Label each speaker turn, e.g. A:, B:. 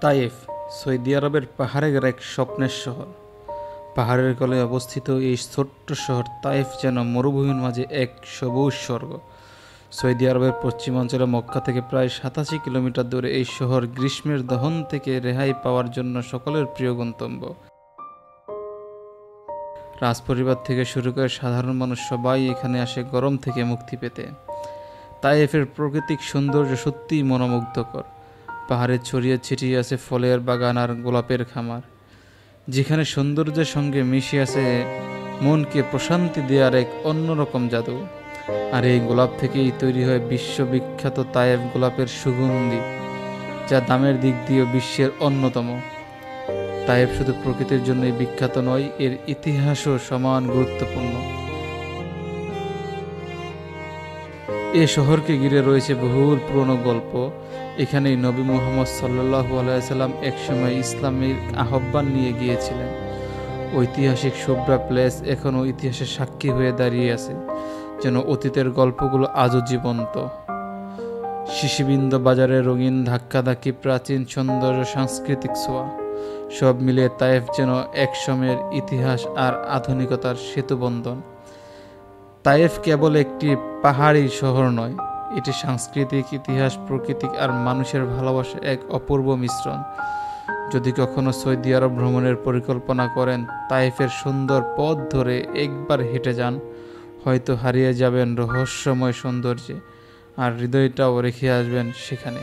A: Taif Saudi আরবের পাহাড়ে ঘেরা এক স্বপ্নের শহর। পাহাড়ের কোলে অবস্থিত এই ছোট্ট শহর তায়েফ যেন মরুভূমির মাঝে এক সবুজ স্বর্গ। সৌদি আরবের পশ্চিমাঞ্চলে মক্কা থেকে প্রায় 87 কিলোমিটার দূরে এই শহর গ্রীষ্মের দহন থেকে রেহাই পাওয়ার জন্য সকলের প্রিয় গন্তব্য। রাজপরিবার থেকে শুরু করে সাধারণ মানুষ সবাই এখানে আসে গরম থেকে মুক্তি পেতে। তায়েফের প্রাকৃতিক সৌন্দর্য সত্যিই মনোমুগ্ধকর। পাহাড়ে ছড়িয়ে ছিটিয়ে আছে ফলের বাগান আর গোলাপের খামার, যেখানে সৌন্দর্যের সঙ্গে মিশে আছে মনকে প্রশান্তি দেওয়ার এক অন্যরকম জাদু। আর এই গোলাপ থেকেই তৈরি হয় বিশ্ববিখ্যাত তায়েফ গোলাপের সুগন্ধি, যা দামের দিক দিয়েও বিশ্বের অন্যতম। তায়েফ শুধু প্রকৃতির জন্যই বিখ্যাত নয়, এর ইতিহাসও সমান গুরুত্বপূর্ণ। এ শহরকে ঘিরে রয়েছে বহুল পুরনো গল্প। এখানেই নবী মুহাম্মদ সাল্লাল্লাহু আলাইহি সাল্লাম একসময় ইসলামের আহ্বান নিয়ে গিয়েছিলেন। ঐতিহাসিক শুভ্রা প্লেস এখনও ইতিহাসের সাক্ষী হয়ে দাঁড়িয়ে আছে, যেন অতীতের গল্পগুলো আজও জীবন্ত। শিশিবিন্দ বাজারের রঙিন ধাক্কাধাক্কি, প্রাচীন সৌন্দর্য, সাংস্কৃতিক ছোঁয়া, সব মিলিয়ে তায়েফ যেন এক সময়ের ইতিহাস আর আধুনিকতার সেতুবন্ধন। তায়েফ কেবল একটি পাহাড়ি শহর নয়, এটি সাংস্কৃতিক, ইতিহাস, প্রকৃতি আর মানুষের ভালোবাসা এক অপূর্ব মিশ্রণ। যদি কখনো সৌদি আরব ভ্রমণের পরিকল্পনা করেন, তায়েফের সুন্দর পথ ধরে একবার হেঁটে যান, হয়তো হারিয়ে যাবেন রহস্যময় সৌন্দর্যে, আর হৃদয়টাও রেখে আসবেন সেখানে।